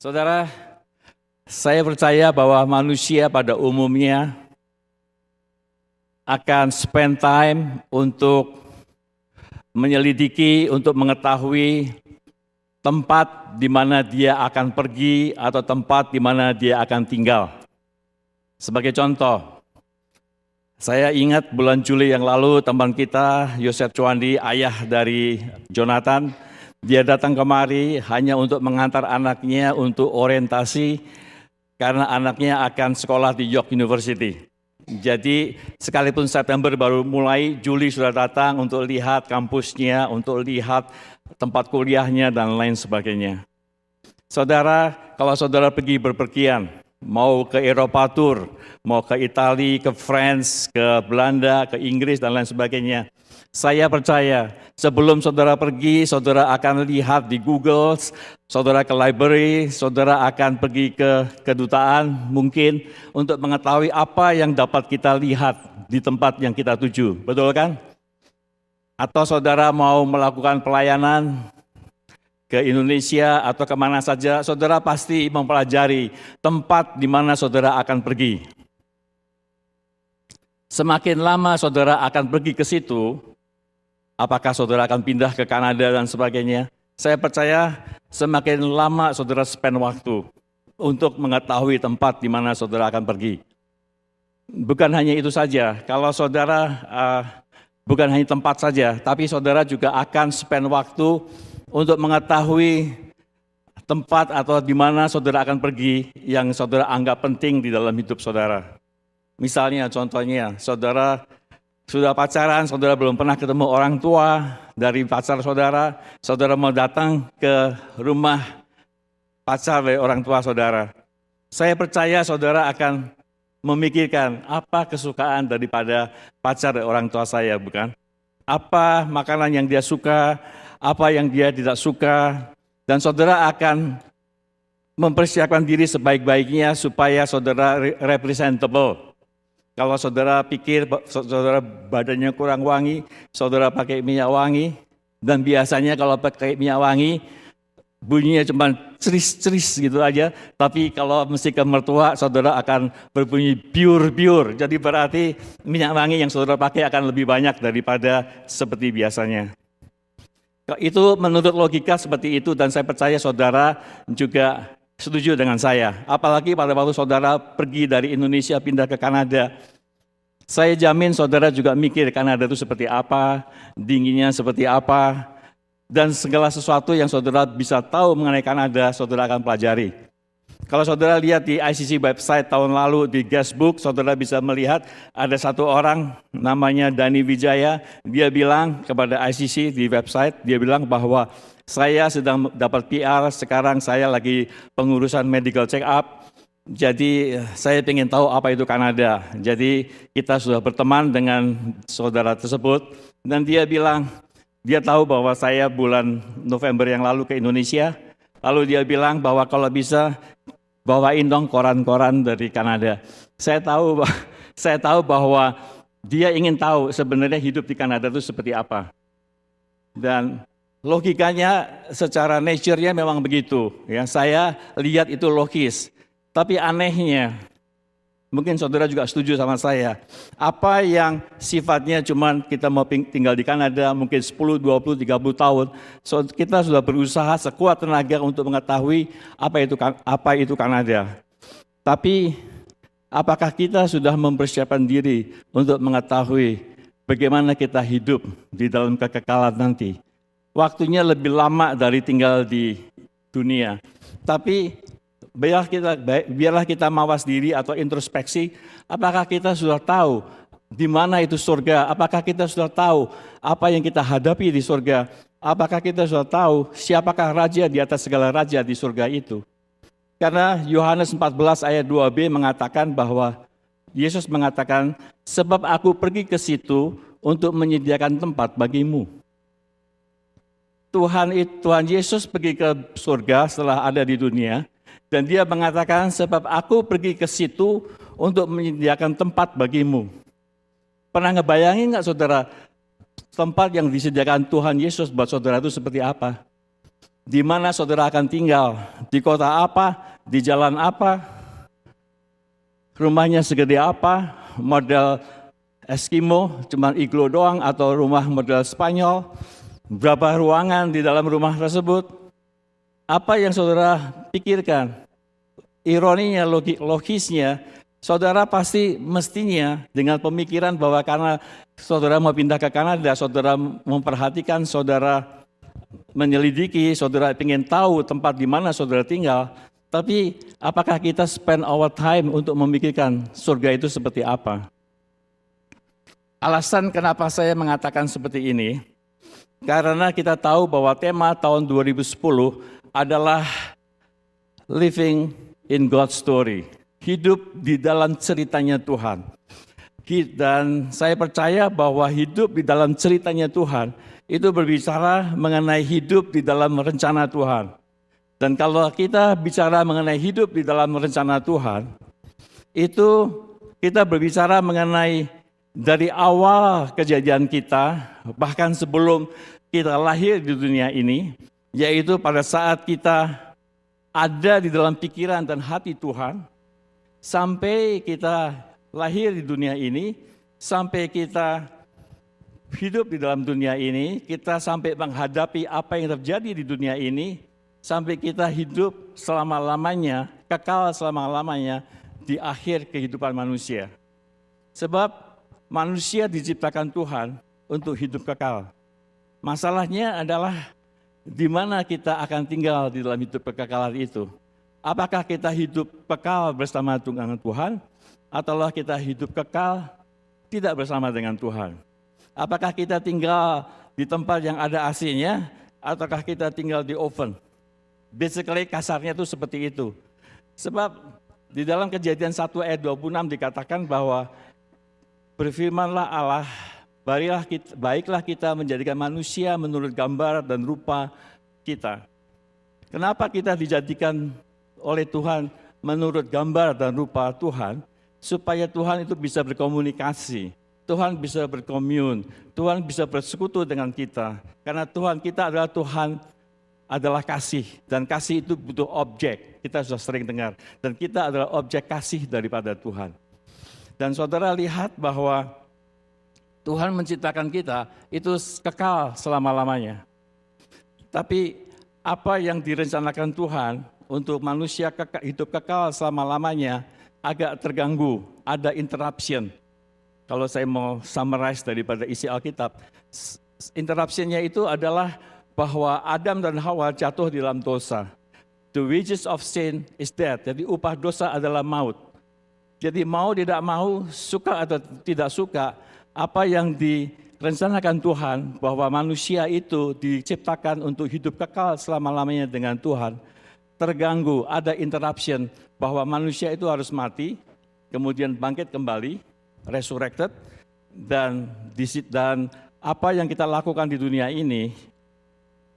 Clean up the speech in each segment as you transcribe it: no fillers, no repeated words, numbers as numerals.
Saudara, saya percaya bahwa manusia pada umumnya akan spend time untuk menyelidiki, untuk mengetahui tempat di mana dia akan pergi atau tempat di mana dia akan tinggal. Sebagai contoh, saya ingat bulan Juli yang lalu teman kita Yosef Chwandi, ayah dari Jonathan, dia datang kemari hanya untuk mengantar anaknya untuk orientasi karena anaknya akan sekolah di York University. Jadi sekalipun September baru mulai, Juli sudah datang untuk lihat kampusnya, untuk lihat tempat kuliahnya dan lain sebagainya. Saudara, kalau saudara pergi berpergian, mau ke Eropa tour, mau ke Italia, ke France, ke Belanda, ke Inggris dan lain sebagainya, saya percaya sebelum saudara pergi, saudara akan lihat di Google, saudara ke library, saudara akan pergi ke kedutaan mungkin untuk mengetahui apa yang dapat kita lihat di tempat yang kita tuju, betul kan? Atau saudara mau melakukan pelayanan ke Indonesia atau kemana saja, saudara pasti mempelajari tempat di mana saudara akan pergi. Semakin lama saudara akan pergi ke situ, apakah saudara akan pindah ke Kanada dan sebagainya? Saya percaya semakin lama saudara spend waktu untuk mengetahui tempat di mana saudara akan pergi. Bukan hanya itu saja, kalau saudara bukan hanya tempat saja, tapi saudara juga akan spend waktu untuk mengetahui tempat atau di mana saudara akan pergi yang saudara anggap penting di dalam hidup saudara. Misalnya, contohnya, saudara sudah pacaran, saudara belum pernah ketemu orang tua dari pacar saudara, saudara mau datang ke rumah pacar dari orang tua saudara. Saya percaya saudara akan memikirkan apa kesukaan daripada pacar dari orang tua saya, bukan? Apa makanan yang dia suka, apa yang dia tidak suka, dan saudara akan mempersiapkan diri sebaik-baiknya supaya saudara representable. Kalau saudara pikir saudara badannya kurang wangi, saudara pakai minyak wangi, dan biasanya kalau pakai minyak wangi, bunyinya cuma ceris-ceris gitu aja, tapi kalau mesti ke mertua, saudara akan berbunyi biur-biur. Jadi berarti minyak wangi yang saudara pakai akan lebih banyak daripada seperti biasanya. Itu menurut logika seperti itu, dan saya percaya saudara juga setuju dengan saya. Apalagi pada waktu saudara pergi dari Indonesia pindah ke Kanada, saya jamin saudara juga mikir Kanada itu seperti apa, dinginnya seperti apa, dan segala sesuatu yang saudara bisa tahu mengenai Kanada, saudara akan pelajari. Kalau saudara lihat di ICC website tahun lalu di guestbook, saudara bisa melihat ada satu orang namanya Dani Wijaya, dia bilang kepada ICC di website, dia bilang bahwa saya sedang dapat PR, sekarang saya lagi pengurusan medical check up, jadi saya ingin tahu apa itu Kanada. Jadi kita sudah berteman dengan saudara tersebut, dan dia bilang, dia tahu bahwa saya bulan November yang lalu ke Indonesia, lalu dia bilang bahwa kalau bisa bawain dong koran-koran dari Kanada. Saya tahu bahwa dia ingin tahu sebenarnya hidup di Kanada itu seperti apa. Dan logikanya secara nature-nya memang begitu. Ya, saya lihat itu logis. Tapi anehnya, mungkin saudara juga setuju sama saya, apa yang sifatnya cuman kita mau tinggal di Kanada mungkin 10, 20, 30 tahun, kita sudah berusaha sekuat tenaga untuk mengetahui apa itu Kanada. Tapi apakah kita sudah mempersiapkan diri untuk mengetahui bagaimana kita hidup di dalam kekekalan nanti? Waktunya lebih lama dari tinggal di dunia. Tapi biarlah kita mawas diri atau introspeksi, apakah kita sudah tahu di mana itu surga? Apakah kita sudah tahu apa yang kita hadapi di surga? Apakah kita sudah tahu siapakah raja di atas segala raja di surga itu? Karena Yohanes 14 ayat 2b mengatakan bahwa Yesus mengatakan, sebab aku pergi ke situ untuk menyediakan tempat bagimu. Tuhan Yesus pergi ke surga setelah ada di dunia, dan dia mengatakan, sebab aku pergi ke situ untuk menyediakan tempat bagimu. Pernah ngebayangin nggak saudara, tempat yang disediakan Tuhan Yesus buat saudara itu seperti apa? Di mana saudara akan tinggal? Di kota apa? Di jalan apa? Rumahnya segede apa? Model Eskimo, cuma iglo doang, atau rumah model Spanyol? Berapa ruangan di dalam rumah tersebut? Apa yang saudara pikirkan? Ironinya, logisnya, saudara pasti mestinya dengan pemikiran bahwa karena saudara mau pindah ke Kanada, saudara memperhatikan, saudara menyelidiki, saudara ingin tahu tempat di mana saudara tinggal, tapi apakah kita spend our time untuk memikirkan surga itu seperti apa? Alasan kenapa saya mengatakan seperti ini, karena kita tahu bahwa tema tahun 2010 adalah Living in God's Story, hidup di dalam ceritanya Tuhan. Dan saya percaya bahwa hidup di dalam ceritanya Tuhan itu berbicara mengenai hidup di dalam rencana Tuhan. Dan kalau kita bicara mengenai hidup di dalam rencana Tuhan, itu kita berbicara mengenai dari awal kejadian kita, bahkan sebelum kita lahir di dunia ini, yaitu pada saat kita ada di dalam pikiran dan hati Tuhan, sampai kita lahir di dunia ini, sampai kita hidup di dalam dunia ini, kita sampai menghadapi apa yang terjadi di dunia ini, sampai kita hidup selama-lamanya, kekal selama-lamanya di akhir kehidupan manusia. Sebab manusia diciptakan Tuhan untuk hidup kekal. Masalahnya adalah di mana kita akan tinggal di dalam hidup kekekalan itu. Apakah kita hidup kekal bersama dengan Tuhan, ataukah kita hidup kekal tidak bersama dengan Tuhan? Apakah kita tinggal di tempat yang ada AC-nya, ataukah kita tinggal di oven? Basically kasarnya itu seperti itu. Sebab di dalam Kejadian 1 ayat 26 dikatakan bahwa berfirmanlah Allah, baiklah kita menjadikan manusia menurut gambar dan rupa kita. Kenapa kita dijadikan oleh Tuhan menurut gambar dan rupa Tuhan? Supaya Tuhan itu bisa berkomunikasi, Tuhan bisa berkomun, Tuhan bisa bersekutu dengan kita. Karena Tuhan kita adalah Tuhan adalah kasih, dan kasih itu butuh objek. Kita sudah sering dengar, dan kita adalah objek kasih daripada Tuhan. Dan saudara lihat bahwa Tuhan menciptakan kita itu kekal selama-lamanya. Tapi apa yang direncanakan Tuhan untuk manusia hidup kekal selama-lamanya agak terganggu, ada interruption. Kalau saya mau summarize daripada isi Alkitab, interruptionnya itu adalah bahwa Adam dan Hawa jatuh di dalam dosa. The wages of sin is death. Jadi upah dosa adalah maut. Jadi mau tidak mau, suka atau tidak suka, apa yang direncanakan Tuhan bahwa manusia itu diciptakan untuk hidup kekal selama-lamanya dengan Tuhan, terganggu, ada interruption bahwa manusia itu harus mati, kemudian bangkit kembali, resurrected, dan apa yang kita lakukan di dunia ini,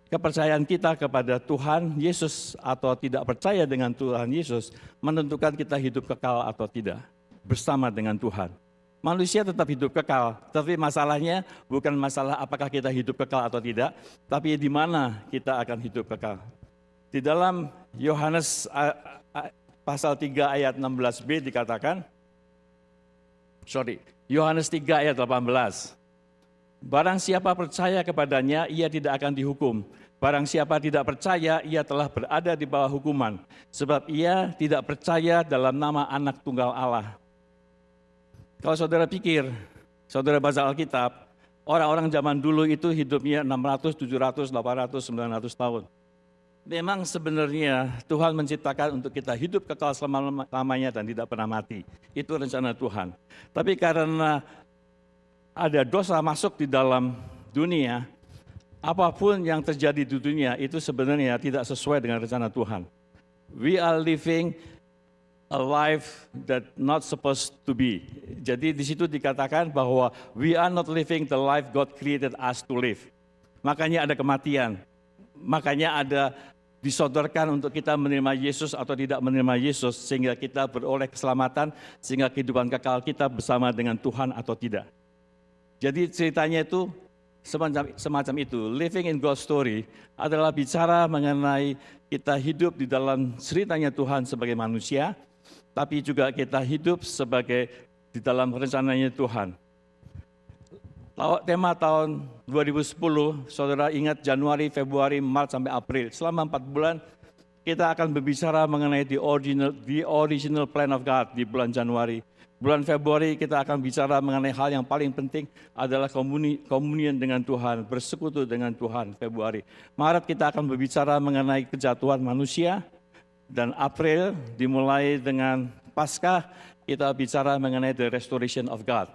kepercayaan kita kepada Tuhan Yesus atau tidak percaya dengan Tuhan Yesus menentukan kita hidup kekal atau tidak bersama dengan Tuhan. Manusia tetap hidup kekal, tapi masalahnya bukan masalah apakah kita hidup kekal atau tidak, tapi di mana kita akan hidup kekal. Di dalam Yohanes pasal 3 ayat 16b dikatakan, Yohanes 3 ayat 18. Barang siapa percaya kepadanya, ia tidak akan dihukum. Barang siapa tidak percaya, ia telah berada di bawah hukuman. Sebab ia tidak percaya dalam nama anak tunggal Allah. Kalau saudara pikir, saudara baca Alkitab, orang-orang zaman dulu itu hidupnya 600, 700, 800, 900 tahun. Memang sebenarnya Tuhan menciptakan untuk kita hidup kekal selama-lamanya dan tidak pernah mati. Itu rencana Tuhan. Tapi karena ada dosa masuk di dalam dunia, apapun yang terjadi di dunia itu sebenarnya tidak sesuai dengan rencana Tuhan. We are living a life that not supposed to be. Jadi di situ dikatakan bahwa we are not living the life God created us to live. Makanya ada kematian, makanya ada disodorkan untuk kita menerima Yesus atau tidak menerima Yesus, sehingga kita beroleh keselamatan, sehingga kehidupan kekal kita bersama dengan Tuhan atau tidak. Jadi ceritanya itu semacam itu. Living in God's story adalah bicara mengenai kita hidup di dalam ceritanya Tuhan sebagai manusia, tapi juga kita hidup sebagai di dalam rencananya Tuhan. Tema tahun 2010, saudara ingat Januari, Februari, Maret, sampai April. Selama 4 bulan kita akan berbicara mengenai the original plan of God di bulan Januari. Bulan Februari kita akan bicara mengenai hal yang paling penting adalah komunion dengan Tuhan, bersekutu dengan Tuhan Februari. Maret kita akan berbicara mengenai kejatuhan manusia, dan April dimulai dengan Paskah, kita bicara mengenai the restoration of God.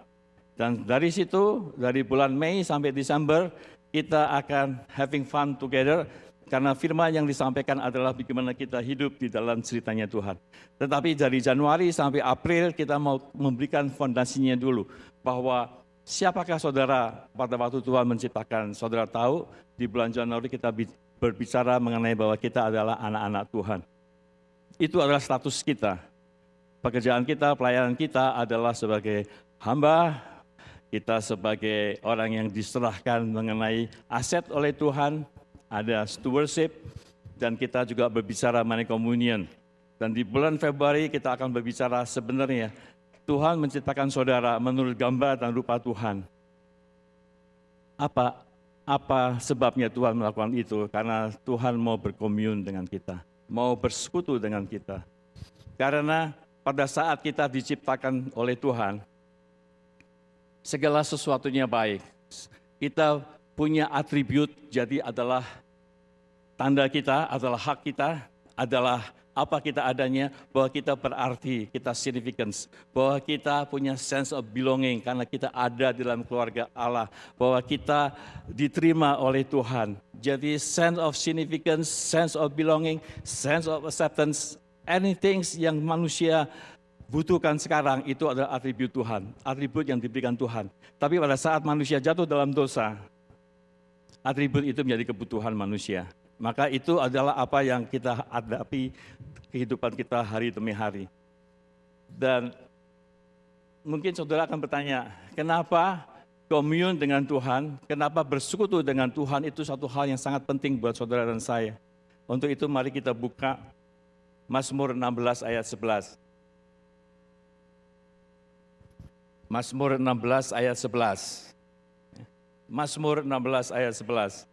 Dan dari situ, dari bulan Mei sampai Desember, kita akan having fun together, karena firman yang disampaikan adalah bagaimana kita hidup di dalam ceritanya Tuhan. Tetapi dari Januari sampai April kita mau memberikan fondasinya dulu, bahwa siapakah saudara pada waktu Tuhan menciptakan. Saudara tahu di bulan Januari kita berbicara mengenai bahwa kita adalah anak-anak Tuhan. Itu adalah status kita. Pekerjaan kita, pelayanan kita adalah sebagai hamba, kita sebagai orang yang diserahkan mengenai aset oleh Tuhan, ada stewardship, dan kita juga berbicara mengenai communion. Dan di bulan Februari kita akan berbicara sebenarnya Tuhan menciptakan saudara menurut gambar dan rupa Tuhan. Apa sebabnya Tuhan melakukan itu? Karena Tuhan mau berkomunion dengan kita, mau bersekutu dengan kita. Karena pada saat kita diciptakan oleh Tuhan, segala sesuatunya baik. Kita punya atribut, jadi adalah tanda kita, adalah hak kita, adalah apa kita adanya, bahwa kita berarti, kita significance, bahwa kita punya sense of belonging karena kita ada di dalam keluarga Allah, bahwa kita diterima oleh Tuhan. Jadi sense of significance, sense of belonging, sense of acceptance, anything yang manusia butuhkan sekarang itu adalah atribut Tuhan, atribut yang diberikan Tuhan. Tapi pada saat manusia jatuh dalam dosa, atribut itu menjadi kebutuhan manusia. Maka itu adalah apa yang kita hadapi kehidupan kita hari demi hari. Dan mungkin saudara akan bertanya, kenapa komunion dengan Tuhan, kenapa bersekutu dengan Tuhan itu satu hal yang sangat penting buat saudara dan saya. Untuk itu mari kita buka Mazmur 16 ayat 11. Mazmur 16 ayat 11. Mazmur 16 ayat 11.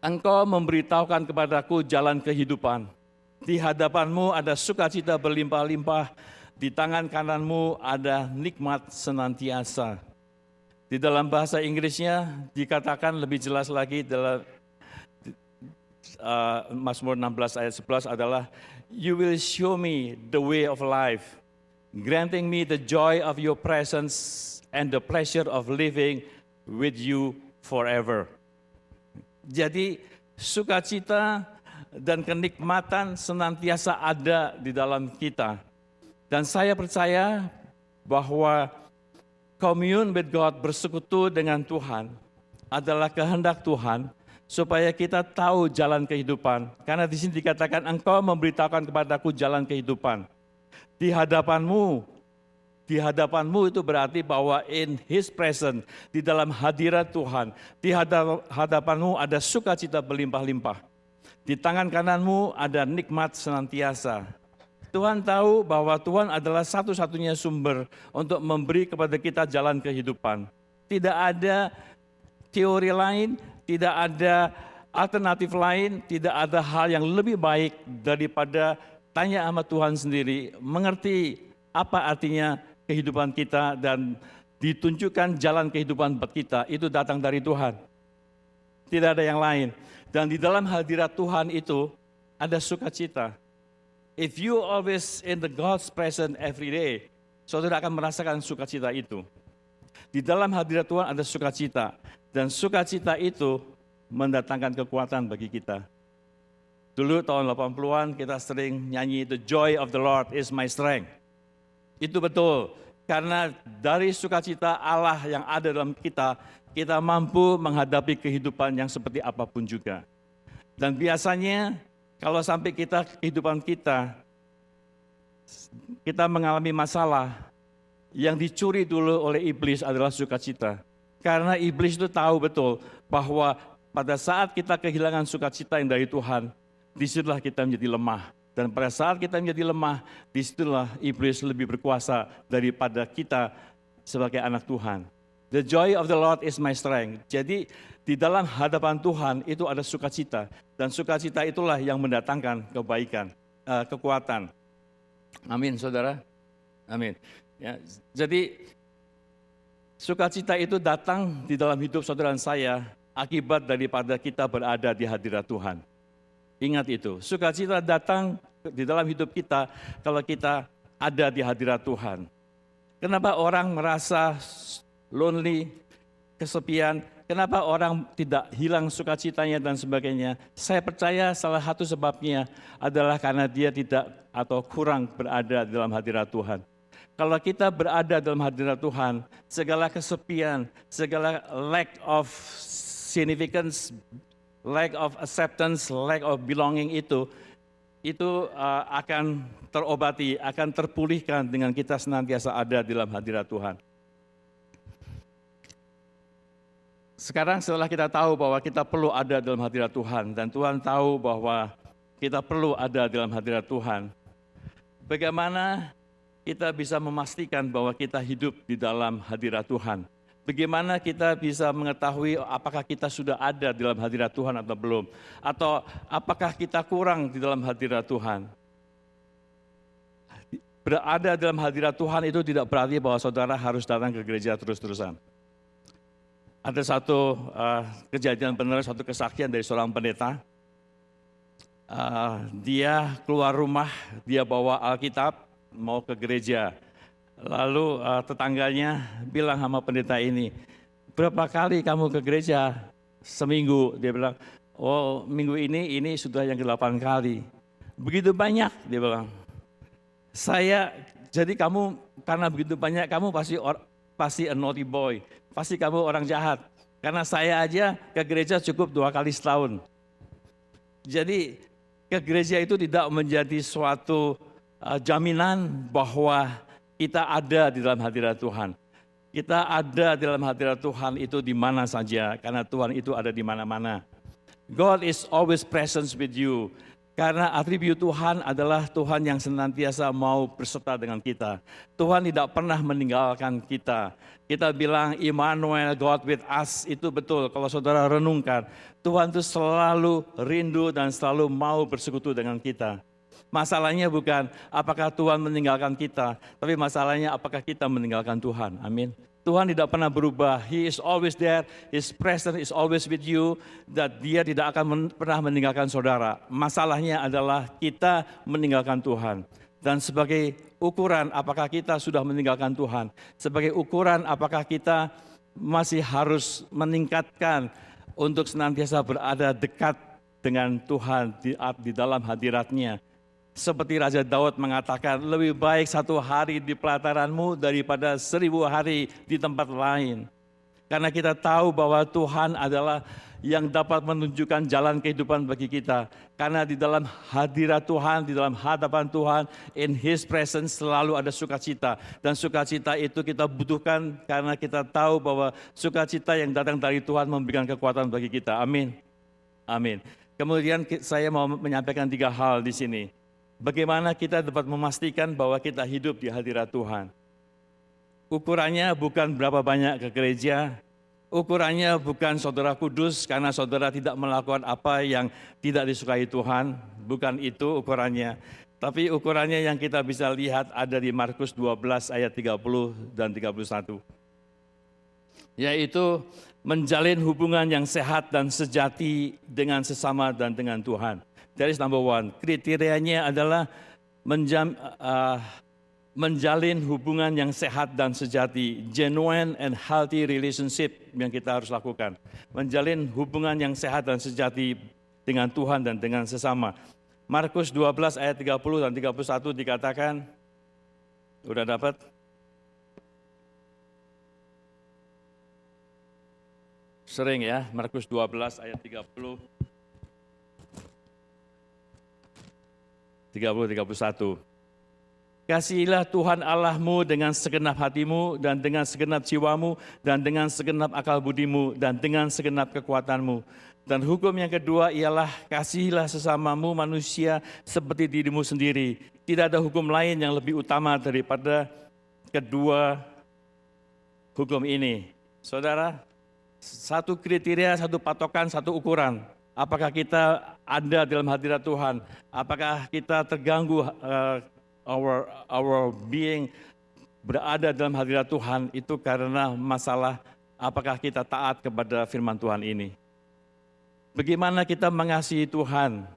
Engkau memberitahukan kepadaku jalan kehidupan. Di hadapanmu ada sukacita berlimpah-limpah, di tangan kananmu ada nikmat senantiasa. Di dalam bahasa Inggrisnya dikatakan lebih jelas lagi dalam Mazmur 16 ayat 11 adalah, You will show me the way of life, granting me the joy of your presence and the pleasure of living with you forever. Jadi sukacita dan kenikmatan senantiasa ada di dalam kita. Dan saya percaya bahwa commune with God, bersekutu dengan Tuhan, adalah kehendak Tuhan, supaya kita tahu jalan kehidupan. Karena di sini dikatakan, engkau memberitahukan kepadaku jalan kehidupan. Di hadapanmu itu berarti bahwa in His presence, di dalam hadirat Tuhan, di hadapanmu ada sukacita berlimpah-limpah. Di tangan kananmu ada nikmat senantiasa. Tuhan tahu bahwa Tuhan adalah satu-satunya sumber untuk memberi kepada kita jalan kehidupan. Tidak ada teori lain, tidak ada alternatif lain, tidak ada hal yang lebih baik daripada tanya sama Tuhan sendiri, mengerti apa artinya kehidupan kita dan ditunjukkan jalan kehidupan buat kita, itu datang dari Tuhan. Tidak ada yang lain. Dan di dalam hadirat Tuhan itu ada sukacita. If you always in the God's presence every day, saudara akan merasakan sukacita itu. Di dalam hadirat Tuhan ada sukacita. Dan sukacita itu mendatangkan kekuatan bagi kita. Dulu tahun 80-an kita sering nyanyi, The joy of the Lord is my strength. Itu betul, karena dari sukacita Allah yang ada dalam kita, kita mampu menghadapi kehidupan yang seperti apapun juga. Dan biasanya kalau sampai kehidupan kita mengalami masalah, yang dicuri dulu oleh iblis adalah sukacita. Karena iblis itu tahu betul bahwa pada saat kita kehilangan sukacita yang dari Tuhan, disitulah kita menjadi lemah. Dan pada saat kita menjadi lemah, disitulah iblis lebih berkuasa daripada kita sebagai anak Tuhan. The joy of the Lord is my strength. Jadi di dalam hadapan Tuhan itu ada sukacita. Dan sukacita itulah yang mendatangkan kebaikan, kekuatan. Amin, saudara. Amin. Ya, jadi sukacita itu datang di dalam hidup saudara dan saya akibat daripada kita berada di hadirat Tuhan. Ingat itu, sukacita datang di dalam hidup kita kalau kita ada di hadirat Tuhan. Kenapa orang merasa lonely, kesepian, kenapa orang tidak hilang sukacitanya dan sebagainya? Saya percaya salah satu sebabnya adalah karena dia tidak atau kurang berada di dalam hadirat Tuhan. Kalau kita berada dalam hadirat Tuhan, segala kesepian, segala lack of significance, lack of acceptance, lack of belonging itu akan terobati, akan terpulihkan dengan kita senantiasa ada di dalam hadirat Tuhan. Sekarang setelah kita tahu bahwa kita perlu ada dalam hadirat Tuhan, dan Tuhan tahu bahwa kita perlu ada dalam hadirat Tuhan, bagaimana kita bisa memastikan bahwa kita hidup di dalam hadirat Tuhan? Bagaimana kita bisa mengetahui apakah kita sudah ada di dalam hadirat Tuhan atau belum? Atau apakah kita kurang di dalam hadirat Tuhan? Berada dalam hadirat Tuhan itu tidak berarti bahwa saudara harus datang ke gereja terus-terusan. Ada satu kejadian benar, satu kesaksian dari seorang pendeta. Dia keluar rumah, dia bawa Alkitab, mau ke gereja. Lalu tetangganya bilang sama pendeta ini, berapa kali kamu ke gereja? Seminggu. Dia bilang, oh minggu ini sudah yang ke-8 kali. Begitu banyak, dia bilang. Jadi kamu karena begitu banyak, kamu pasti a naughty boy. Pasti kamu orang jahat. Karena saya aja ke gereja cukup 2 kali setahun. Jadi ke gereja itu tidak menjadi suatu jaminan bahwa kita ada di dalam hadirat Tuhan. Kita ada di dalam hadirat Tuhan itu di mana saja, karena Tuhan itu ada di mana-mana. God is always present with you. Karena atribut Tuhan adalah Tuhan yang senantiasa mau berserta dengan kita. Tuhan tidak pernah meninggalkan kita. Kita bilang Immanuel, God with us, itu betul. Kalau saudara renungkan, Tuhan itu selalu rindu dan selalu mau bersekutu dengan kita. Masalahnya bukan apakah Tuhan meninggalkan kita, tapi masalahnya apakah kita meninggalkan Tuhan. Amin. Tuhan tidak pernah berubah. He is always there. His presence is always with you. Dan dia tidak akan pernah meninggalkan saudara. Masalahnya adalah kita meninggalkan Tuhan. Dan sebagai ukuran apakah kita sudah meninggalkan Tuhan. Sebagai ukuran apakah kita masih harus meningkatkan untuk senantiasa berada dekat dengan Tuhan di dalam hadirat-Nya. Seperti Raja Daud mengatakan, lebih baik 1 hari di pelataranmu daripada 1000 hari di tempat lain. Karena kita tahu bahwa Tuhan adalah yang dapat menunjukkan jalan kehidupan bagi kita. Karena di dalam hadirat Tuhan, di dalam hadapan Tuhan, in His presence selalu ada sukacita. Dan sukacita itu kita butuhkan karena kita tahu bahwa sukacita yang datang dari Tuhan memberikan kekuatan bagi kita. Amin. Amin. Kemudian saya mau menyampaikan 3 hal di sini. Bagaimana kita dapat memastikan bahwa kita hidup di hadirat Tuhan? Ukurannya bukan berapa banyak ke gereja, ukurannya bukan saudara kudus karena saudara tidak melakukan apa yang tidak disukai Tuhan, bukan itu ukurannya. Tapi ukurannya yang kita bisa lihat ada di Markus 12 ayat 30 dan 31. Yaitu menjalin hubungan yang sehat dan sejati dengan sesama dan dengan Tuhan. That is number 1. Kriterianya adalah menjalin hubungan yang sehat dan sejati. Genuine and healthy relationship yang kita harus lakukan. Menjalin hubungan yang sehat dan sejati dengan Tuhan dan dengan sesama. Markus 12 ayat 30 dan 31 dikatakan, udah dapat? Sering ya, Markus 12 ayat 30. 30-31. Kasihilah Tuhan Allahmu dengan segenap hatimu, dan dengan segenap jiwamu, dan dengan segenap akal budimu, dan dengan segenap kekuatanmu. Dan hukum yang kedua ialah kasihilah sesamamu manusia seperti dirimu sendiri. Tidak ada hukum lain yang lebih utama daripada kedua hukum ini. Saudara, satu kriteria, satu patokan, satu ukuran. Apakah kita ada dalam hadirat Tuhan? Apakah kita terganggu our being berada dalam hadirat Tuhan itu karena masalah apakah kita taat kepada firman Tuhan ini. Bagaimana kita mengasihi Tuhan,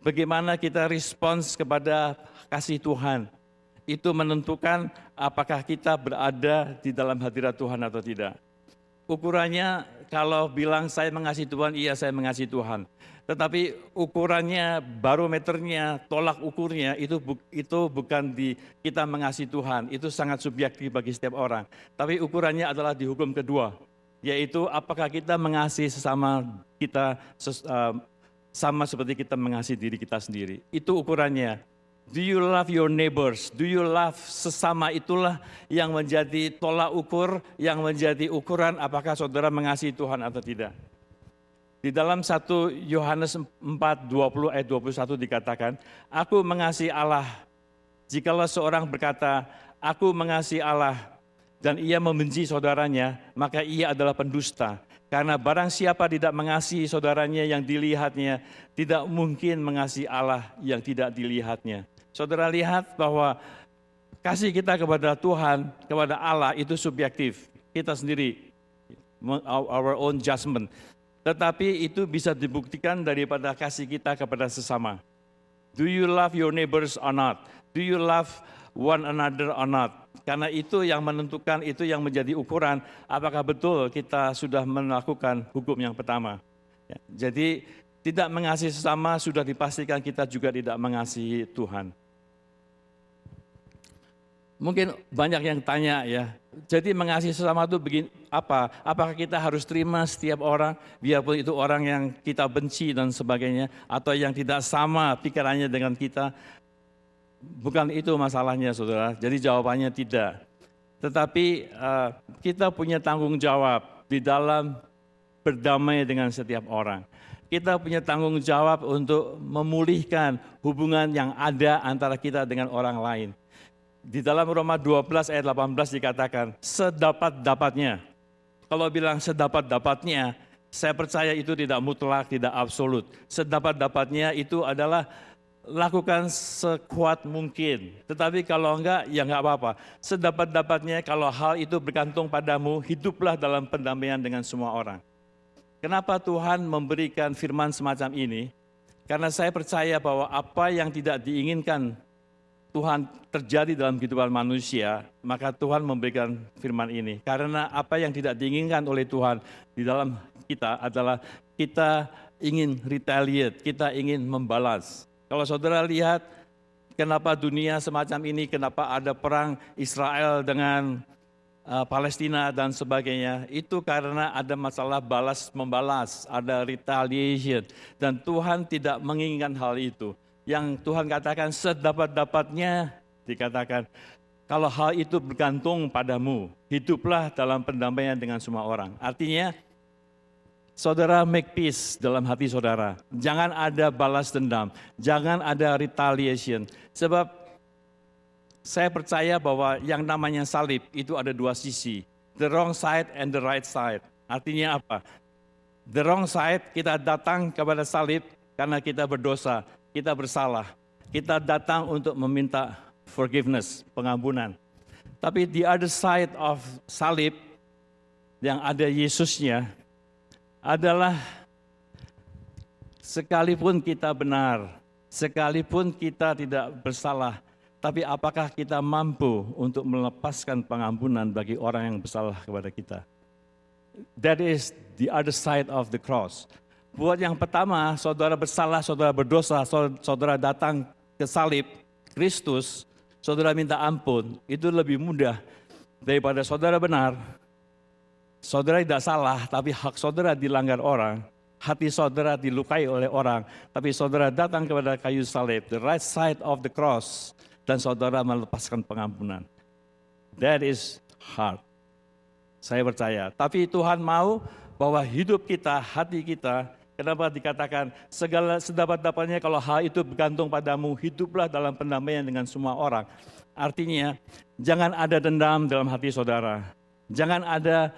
bagaimana kita respons kepada kasih Tuhan, itu menentukan apakah kita berada di dalam hadirat Tuhan atau tidak. Ukurannya kalau bilang saya mengasihi Tuhan, iya saya mengasihi Tuhan. Tetapi ukurannya, barometernya, tolak ukurnya itu bukan di kita mengasihi Tuhan. Itu sangat subjektif bagi setiap orang. Tapi ukurannya adalah di hukum kedua, yaitu apakah kita mengasihi sesama kita sama seperti kita mengasihi diri kita sendiri. Itu ukurannya. Do you love your neighbors? Do you love sesama? Itulah yang menjadi tolak ukur, yang menjadi ukuran apakah saudara mengasihi Tuhan atau tidak. Di dalam 1 Yohanes 4:20 ayat 21 dikatakan, aku mengasihi Allah. Jikalau seorang berkata, aku mengasihi Allah, dan ia membenci saudaranya, maka ia adalah pendusta. Karena barang siapa tidak mengasihi saudaranya yang dilihatnya, tidak mungkin mengasihi Allah yang tidak dilihatnya. Saudara lihat bahwa kasih kita kepada Tuhan, kepada Allah itu subjektif. Kita sendiri, our own judgment. Tetapi itu bisa dibuktikan daripada kasih kita kepada sesama. Do you love your neighbors or not? Do you love one another or not? Karena itu yang menentukan, itu yang menjadi ukuran apakah betul kita sudah melakukan hukum yang pertama. Jadi tidak mengasihi sesama sudah dipastikan kita juga tidak mengasihi Tuhan. Mungkin banyak yang tanya ya, jadi mengasihi sesama itu begini apa? Apakah kita harus terima setiap orang, biarpun itu orang yang kita benci dan sebagainya, atau yang tidak sama pikirannya dengan kita? Bukan itu masalahnya saudara, jadi jawabannya tidak. Tetapi kita punya tanggung jawab di dalam berdamai dengan setiap orang. Kita punya tanggung jawab untuk memulihkan hubungan yang ada antara kita dengan orang lain. Di dalam Roma 12 ayat 18 dikatakan, sedapat-dapatnya. Kalau bilang sedapat-dapatnya, saya percaya itu tidak mutlak, tidak absolut. Sedapat-dapatnya itu adalah lakukan sekuat mungkin. Tetapi kalau enggak, ya enggak apa-apa. Sedapat-dapatnya kalau hal itu bergantung padamu, hiduplah dalam pendamaian dengan semua orang. Kenapa Tuhan memberikan firman semacam ini? Karena saya percaya bahwa apa yang tidak diinginkan Tuhan terjadi dalam kehidupan manusia, maka Tuhan memberikan firman ini. Karena apa yang tidak diinginkan oleh Tuhan di dalam kita adalah kita ingin retaliate, kita ingin membalas. Kalau saudara lihat kenapa dunia semacam ini, kenapa ada perang Israel dengan Palestina dan sebagainya, itu karena ada masalah balas-membalas, ada retaliation. Dan Tuhan tidak menginginkan hal itu. Yang Tuhan katakan sedapat-dapatnya, dikatakan kalau hal itu bergantung padamu, hiduplah dalam pendamaian dengan semua orang. Artinya, saudara make peace dalam hati saudara. Jangan ada balas dendam, jangan ada retaliation. Sebab saya percaya bahwa yang namanya salib itu ada dua sisi. The wrong side and the right side. Artinya apa? The wrong side, kita datang kepada salib karena kita berdosa. Kita bersalah, kita datang untuk meminta forgiveness, pengampunan. Tapi the other side of salib, yang ada Yesusnya, adalah sekalipun kita benar, sekalipun kita tidak bersalah, tapi apakah kita mampu untuk melepaskan pengampunan bagi orang yang bersalah kepada kita? That is the other side of the cross. Buat yang pertama, saudara bersalah, saudara berdosa, saudara datang ke salib Kristus, saudara minta ampun, itu lebih mudah daripada saudara benar. Saudara tidak salah, tapi hak saudara dilanggar orang, hati saudara dilukai oleh orang, tapi saudara datang kepada kayu salib, the right side of the cross, dan saudara melepaskan pengampunan. That is hard. Saya percaya. Tapi Tuhan mau bahwa hidup kita, hati kita, kenapa dikatakan segala sedapat-dapatnya kalau hal itu bergantung padamu, hiduplah dalam pendamaian dengan semua orang. Artinya, jangan ada dendam dalam hati saudara. Jangan ada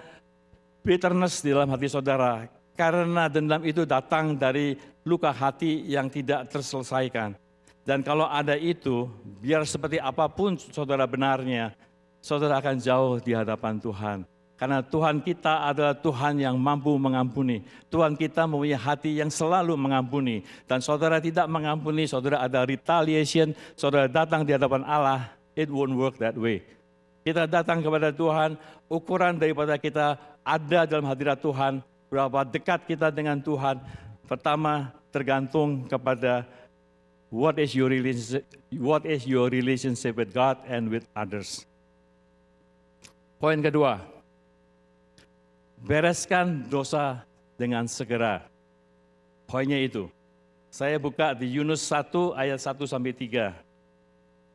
bitterness di dalam hati saudara. Karena dendam itu datang dari luka hati yang tidak terselesaikan. Dan kalau ada itu, biar seperti apapun saudara benarnya, saudara akan jauh di hadapan Tuhan. Karena Tuhan kita adalah Tuhan yang mampu mengampuni. Tuhan kita mempunyai hati yang selalu mengampuni. Dan saudara tidak mengampuni, saudara ada retaliation, saudara datang di hadapan Allah, it won't work that way. Kita datang kepada Tuhan, ukuran daripada kita ada dalam hadirat Tuhan, berapa dekat kita dengan Tuhan, pertama tergantung kepada what is your relationship with God and with others. Poin kedua, bereskan dosa dengan segera. Poinnya itu, saya buka di Yunus 1 ayat 1 sampai 3.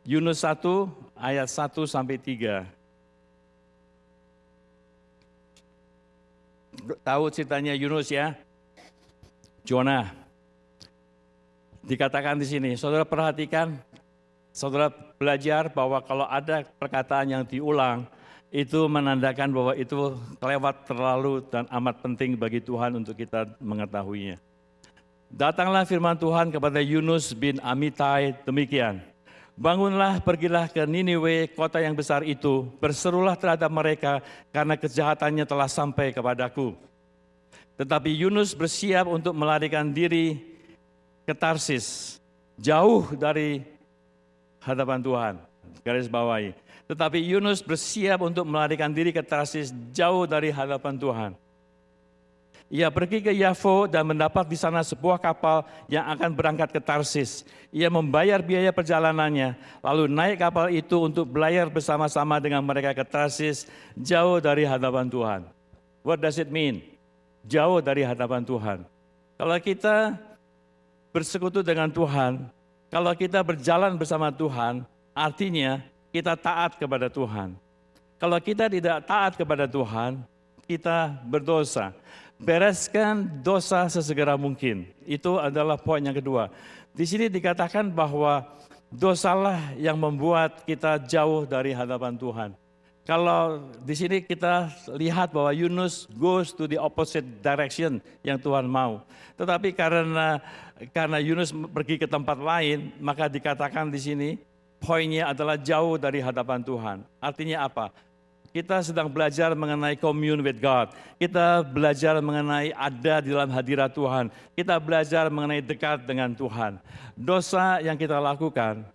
Yunus 1 ayat 1 sampai 3. Tahu ceritanya Yunus ya? Jonah. Dikatakan di sini, saudara perhatikan, saudara belajar bahwa kalau ada perkataan yang diulang, itu menandakan bahwa itu kelewat terlalu dan amat penting bagi Tuhan untuk kita mengetahuinya. Datanglah firman Tuhan kepada Yunus bin Amittai demikian. Bangunlah, pergilah ke Niniwe, kota yang besar itu, berserulah terhadap mereka karena kejahatannya telah sampai kepadaku. Tetapi Yunus bersiap untuk melarikan diri ke Tarsis, jauh dari hadapan Tuhan. Garis bawahi. Tetapi Yunus bersiap untuk melarikan diri ke Tarsis, jauh dari hadapan Tuhan. Ia pergi ke Yafo dan mendapat di sana sebuah kapal yang akan berangkat ke Tarsis. Ia membayar biaya perjalanannya, lalu naik kapal itu untuk belayar bersama-sama dengan mereka ke Tarsis, jauh dari hadapan Tuhan. What does it mean? Jauh dari hadapan Tuhan. Kalau kita bersekutu dengan Tuhan, kalau kita berjalan bersama Tuhan, artinya kita taat kepada Tuhan. Kalau kita tidak taat kepada Tuhan, kita berdosa. Bereskan dosa sesegera mungkin. Itu adalah poin yang kedua. Di sini dikatakan bahwa dosalah yang membuat kita jauh dari hadapan Tuhan. Kalau di sini kita lihat bahwa Yunus goes to the opposite direction yang Tuhan mau. Tetapi karena Yunus pergi ke tempat lain, maka dikatakan di sini poinnya adalah jauh dari hadapan Tuhan. Artinya apa? Kita sedang belajar mengenai commune with God. Kita belajar mengenai ada di dalam hadirat Tuhan. Kita belajar mengenai dekat dengan Tuhan. Dosa yang kita lakukan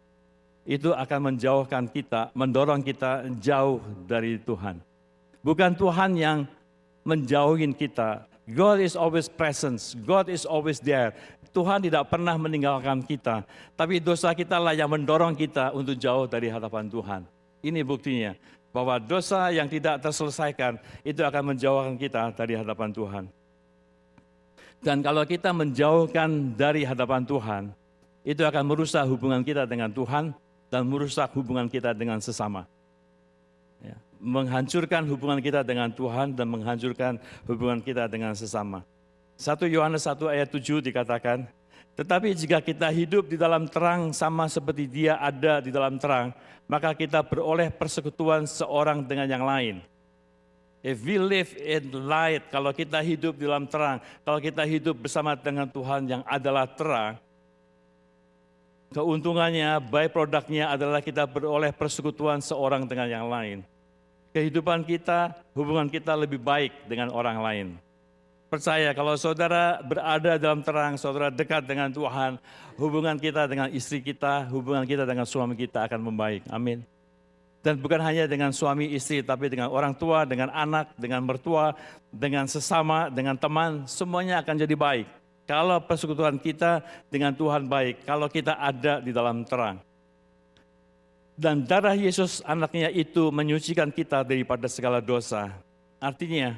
itu akan menjauhkan kita, mendorong kita jauh dari Tuhan. Bukan Tuhan yang menjauhin kita. God is always present. God is always there. Tuhan tidak pernah meninggalkan kita. Tapi dosa kita lah yang mendorong kita untuk jauh dari hadapan Tuhan. Ini buktinya. Bahwa dosa yang tidak terselesaikan itu akan menjauhkan kita dari hadapan Tuhan. Dan kalau kita menjauhkan dari hadapan Tuhan, itu akan merusak hubungan kita dengan Tuhan dan merusak hubungan kita dengan sesama. Ya, menghancurkan hubungan kita dengan Tuhan dan menghancurkan hubungan kita dengan sesama. 1 Yohanes 1 ayat 7 dikatakan, tetapi jika kita hidup di dalam terang sama seperti Dia ada di dalam terang, maka kita beroleh persekutuan seorang dengan yang lain. If we live in light, kalau kita hidup di dalam terang, kalau kita hidup bersama dengan Tuhan yang adalah terang, keuntungannya, byproduct-nya adalah kita beroleh persekutuan seorang dengan yang lain. Kehidupan kita, hubungan kita lebih baik dengan orang lain. Percaya kalau saudara berada dalam terang, saudara dekat dengan Tuhan, hubungan kita dengan istri kita, hubungan kita dengan suami kita akan membaik. Amin. Dan bukan hanya dengan suami istri, tapi dengan orang tua, dengan anak, dengan mertua, dengan sesama, dengan teman, semuanya akan jadi baik. Kalau persekutuan kita dengan Tuhan baik, kalau kita ada di dalam terang. Dan darah Yesus anaknya itu menyucikan kita daripada segala dosa. Artinya,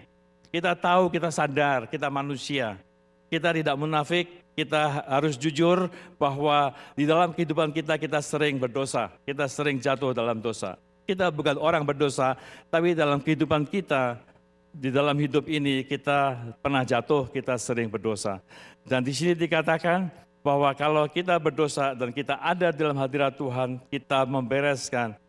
kita tahu, kita sadar, kita manusia. Kita tidak munafik, Kita harus jujur bahwa di dalam kehidupan kita, kita sering berdosa. Kita sering jatuh dalam dosa. Kita bukan orang berdosa, tapi dalam kehidupan kita, di dalam hidup ini kita pernah jatuh, kita sering berdosa. Dan di sini dikatakan bahwa kalau kita berdosa dan kita ada dalam hadirat Tuhan, kita membereskan.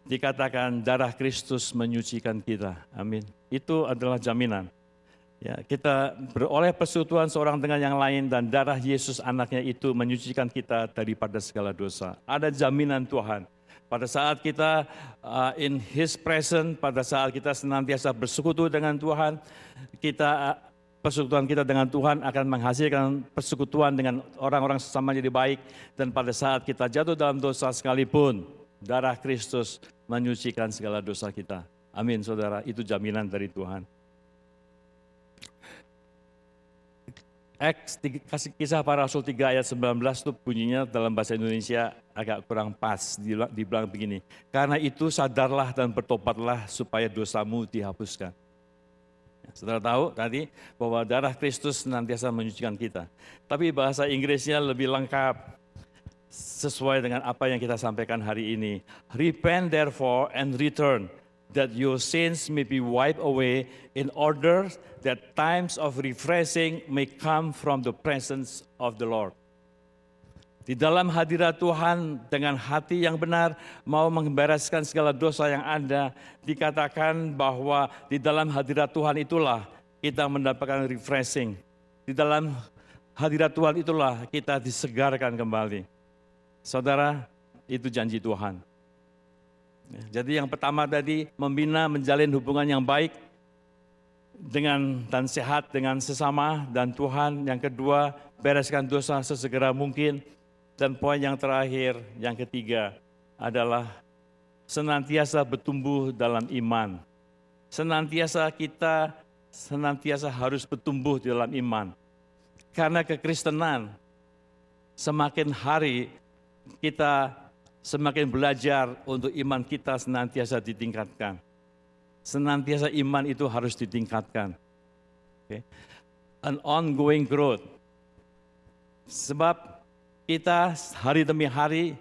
Dikatakan darah Kristus menyucikan kita. Amin. Itu adalah jaminan. Ya, kita beroleh persekutuan seorang dengan yang lain dan darah Yesus anaknya itu menyucikan kita daripada segala dosa. Ada jaminan Tuhan. Pada saat kita in His presence, pada saat kita senantiasa bersekutu dengan Tuhan, persekutuan kita dengan Tuhan akan menghasilkan persekutuan dengan orang-orang sesama jadi baik. Dan pada saat kita jatuh dalam dosa sekalipun, darah Kristus menyucikan segala dosa kita. Amin, saudara. Itu jaminan dari Tuhan. Kisah Para Rasul 3 ayat 19 itu bunyinya dalam bahasa Indonesia agak kurang pas. Dibilang begini, karena itu sadarlah dan bertobatlah supaya dosamu dihapuskan. Ya, saudara tahu tadi bahwa darah Kristus senantiasa menyucikan kita. Tapi bahasa Inggrisnya lebih lengkap sesuai dengan apa yang kita sampaikan hari ini. Repent therefore and return, that your sins may be wiped away, in order that times of refreshing may come from the presence of the Lord. Di dalam hadirat Tuhan dengan hati yang benar, mau membereskan segala dosa yang ada, dikatakan bahwa di dalam hadirat Tuhan itulah kita mendapatkan refreshing. Di dalam hadirat Tuhan itulah kita disegarkan kembali. Saudara, itu janji Tuhan. Jadi yang pertama tadi, membina, menjalin hubungan yang baik dan sehat dengan sesama dan Tuhan. Yang kedua, bereskan dosa sesegera mungkin. Dan poin yang terakhir, yang ketiga adalah senantiasa bertumbuh dalam iman. Senantiasa harus bertumbuh di dalam iman. Karena kekristenan, semakin hari kita semakin belajar untuk iman kita senantiasa ditingkatkan. Senantiasa iman itu harus ditingkatkan. Okay. An ongoing growth. Sebab kita hari demi hari,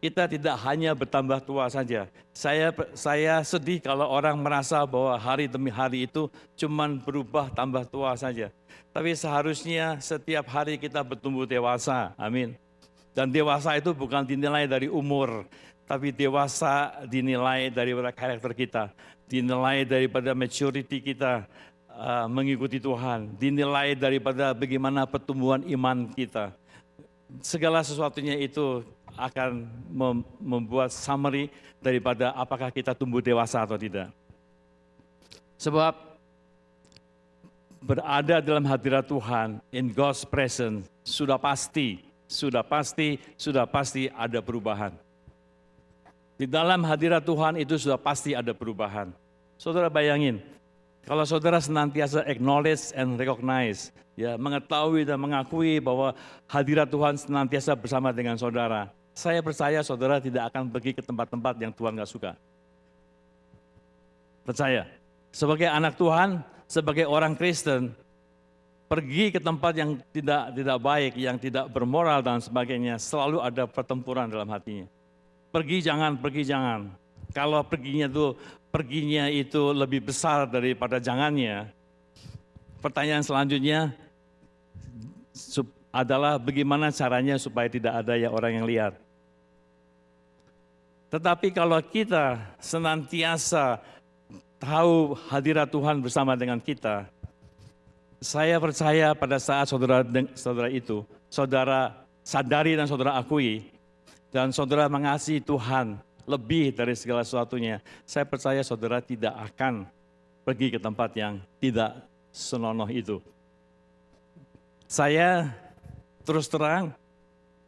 kita tidak hanya bertambah tua saja. Saya sedih kalau orang merasa bahwa hari demi hari itu cuman berubah tambah tua saja. Tapi seharusnya setiap hari kita bertumbuh dewasa. Amin. Dan dewasa itu bukan dinilai dari umur, tapi dewasa dinilai daripada karakter kita, dinilai daripada maturity kita mengikuti Tuhan, dinilai daripada bagaimana pertumbuhan iman kita. Segala sesuatunya itu akan membuat summary daripada apakah kita tumbuh dewasa atau tidak. Sebab berada dalam hadirat Tuhan, in God's presence, sudah pasti ada perubahan. Di dalam hadirat Tuhan itu sudah pasti ada perubahan. Saudara bayangin, kalau saudara senantiasa acknowledge and recognize, ya, mengetahui dan mengakui bahwa hadirat Tuhan senantiasa bersama dengan saudara, saya percaya saudara tidak akan pergi ke tempat-tempat yang Tuhan gak suka. Percaya, sebagai anak Tuhan, sebagai orang Kristen, pergi ke tempat yang tidak baik, yang tidak bermoral dan sebagainya, selalu ada pertempuran dalam hatinya. Pergi jangan. Kalau perginya itu lebih besar daripada jangannya, pertanyaan selanjutnya adalah bagaimana caranya supaya tidak ada orang yang lihat. Tetapi kalau kita senantiasa tahu hadirat Tuhan bersama dengan kita, saya percaya pada saat saudara itu, saudara sadari dan saudara akui, dan saudara mengasihi Tuhan lebih dari segala sesuatunya, saya percaya saudara tidak akan pergi ke tempat yang tidak senonoh itu. Saya terus terang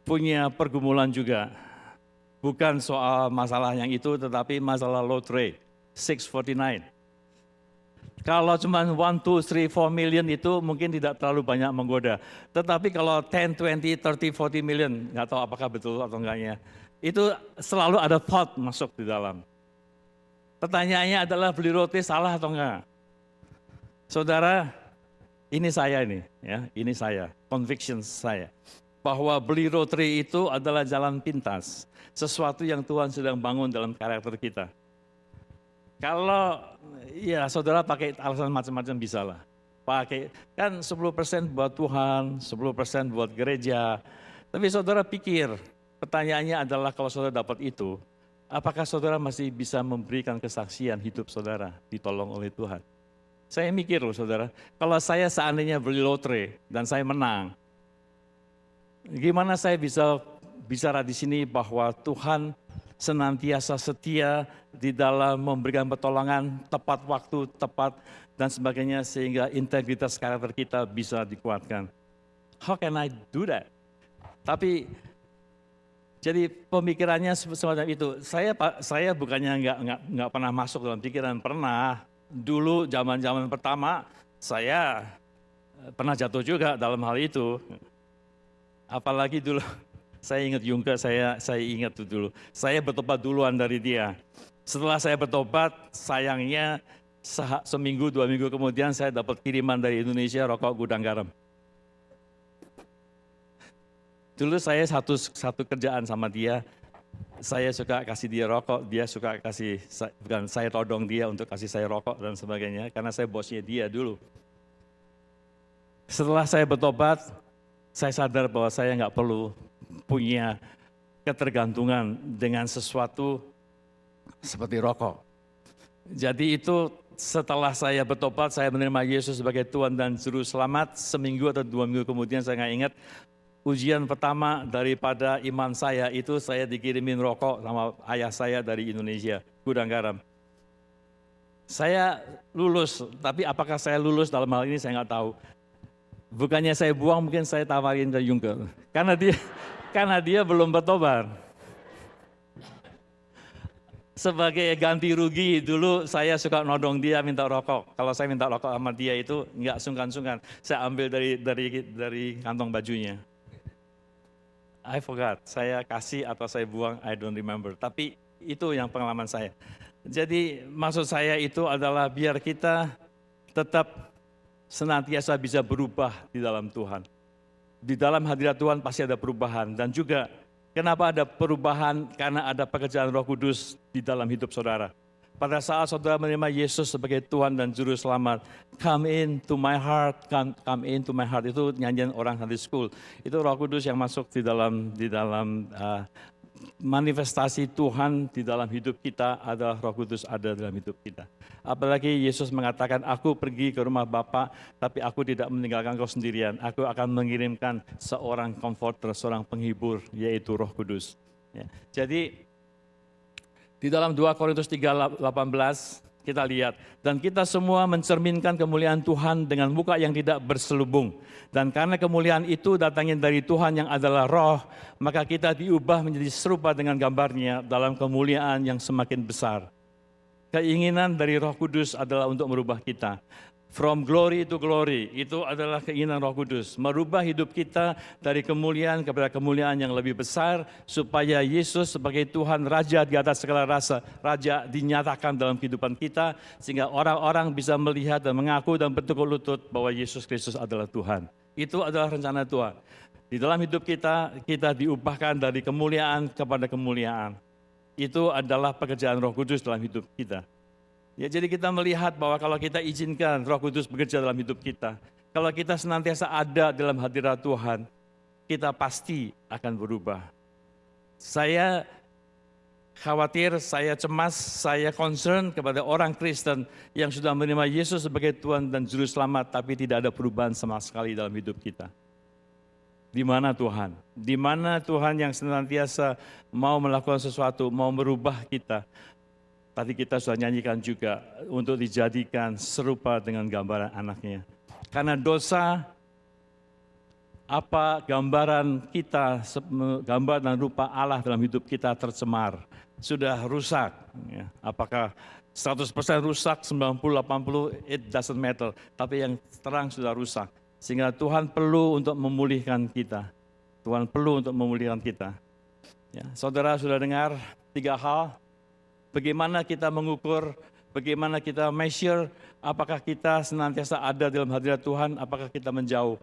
punya pergumulan juga, bukan soal masalah yang itu, tetapi masalah lotre, 649. Kalau cuma 1, 2, 3, 4 million itu mungkin tidak terlalu banyak menggoda. Tetapi kalau 10, 20, 30, 40 million, nggak tahu apakah betul atau enggaknya, itu selalu ada thought masuk di dalam. Pertanyaannya adalah beli roti salah atau enggak? Saudara, ini saya. conviction saya. Bahwa beli rotary itu adalah jalan pintas. Sesuatu yang Tuhan sedang bangun dalam karakter kita. Kalau ya saudara pakai alasan macam-macam bisa lah. Pakai kan 10% buat Tuhan, 10% buat gereja. Tapi saudara pikir, pertanyaannya adalah kalau saudara dapat itu, apakah saudara masih bisa memberikan kesaksian hidup saudara ditolong oleh Tuhan? Saya mikir loh saudara, kalau saya seandainya beli lotre dan saya menang, gimana saya bisa bicara di sini bahwa Tuhan senantiasa setia di dalam memberikan pertolongan tepat waktu, tepat dan sebagainya sehingga integritas karakter kita bisa dikuatkan. How can I do that? Tapi jadi pemikirannya semacam itu. Saya bukannya nggak pernah masuk dalam pikiran, pernah. Dulu zaman pertama saya pernah jatuh juga dalam hal itu. Apalagi dulu saya ingat Yungka, saya ingat itu dulu. Saya bertobat duluan dari dia. Setelah saya bertobat, sayangnya seminggu, 2 minggu kemudian saya dapat kiriman dari Indonesia rokok gudang garam. Dulu saya satu kerjaan sama dia, saya suka kasih dia rokok, dia suka kasih, bukan saya todong dia untuk kasih saya rokok dan sebagainya, karena saya bosnya dia dulu. Setelah saya bertobat, saya sadar bahwa saya nggak perlu punya ketergantungan dengan sesuatu seperti rokok. Jadi itu setelah saya bertobat, saya menerima Yesus sebagai Tuhan dan Juru Selamat, seminggu atau 2 minggu kemudian saya nggak ingat, ujian pertama daripada iman saya itu saya dikirimin rokok sama ayah saya dari Indonesia, gudang garam. Saya lulus, tapi apakah saya lulus dalam hal ini saya nggak tahu. Bukannya saya buang, mungkin saya tawarin ke Yungke. Karena dia belum bertobat. Sebagai ganti rugi, dulu saya suka nodong dia minta rokok. Kalau saya minta rokok sama dia itu nggak sungkan-sungkan. Saya ambil dari kantong bajunya. I forgot, saya kasih atau saya buang, I don't remember. Tapi itu yang pengalaman saya. Jadi maksud saya itu adalah biar kita tetap senantiasa bisa berubah di dalam Tuhan. Di dalam hadirat Tuhan pasti ada perubahan. Dan juga kenapa ada perubahan? Karena ada pekerjaan Roh Kudus di dalam hidup saudara. Pada saat saudara menerima Yesus sebagai Tuhan dan Juru Selamat, come into my heart, come into my heart, itu nyanyian orang Sunday School. Itu Roh Kudus yang masuk di dalam manifestasi Tuhan di dalam hidup kita, adalah Roh Kudus ada dalam hidup kita. Apalagi Yesus mengatakan, aku pergi ke rumah Bapa, tapi aku tidak meninggalkan kau sendirian. Aku akan mengirimkan seorang comforter, seorang penghibur, yaitu Roh Kudus. Ya. Jadi di dalam 2 Korintus 3:18 kita lihat, dan kita semua mencerminkan kemuliaan Tuhan dengan muka yang tidak berselubung. Dan karena kemuliaan itu datangnya dari Tuhan yang adalah Roh, maka kita diubah menjadi serupa dengan gambarnya dalam kemuliaan yang semakin besar. Keinginan dari Roh Kudus adalah untuk merubah kita. From glory to glory, itu adalah keinginan Roh Kudus. Merubah hidup kita dari kemuliaan kepada kemuliaan yang lebih besar, supaya Yesus sebagai Tuhan, Raja di atas segala rasa, Raja dinyatakan dalam kehidupan kita, sehingga orang-orang bisa melihat dan mengaku dan bertekuk lutut bahwa Yesus Kristus adalah Tuhan. Itu adalah rencana Tuhan. Di dalam hidup kita, kita diubahkan dari kemuliaan kepada kemuliaan. Itu adalah pekerjaan Roh Kudus dalam hidup kita. Ya, jadi kita melihat bahwa kalau kita izinkan Roh Kudus bekerja dalam hidup kita, kalau kita senantiasa ada dalam hadirat Tuhan, kita pasti akan berubah. Saya khawatir, saya cemas, saya concern kepada orang Kristen yang sudah menerima Yesus sebagai Tuhan dan Juru Selamat, tapi tidak ada perubahan sama sekali dalam hidup kita. Di mana Tuhan? Di mana Tuhan yang senantiasa mau melakukan sesuatu, mau merubah kita? Tadi kita sudah nyanyikan juga untuk dijadikan serupa dengan gambaran anaknya. Karena dosa, apa gambaran kita, gambar dan rupa Allah dalam hidup kita tercemar. Sudah rusak. Ya. Apakah 100% rusak, 90, 80, it doesn't matter. Tapi yang terang sudah rusak. Sehingga Tuhan perlu untuk memulihkan kita. Tuhan perlu untuk memulihkan kita. Ya, saudara sudah dengar 3 hal. Bagaimana kita mengukur, bagaimana kita measure, apakah kita senantiasa ada dalam hadirat Tuhan, apakah kita menjauh.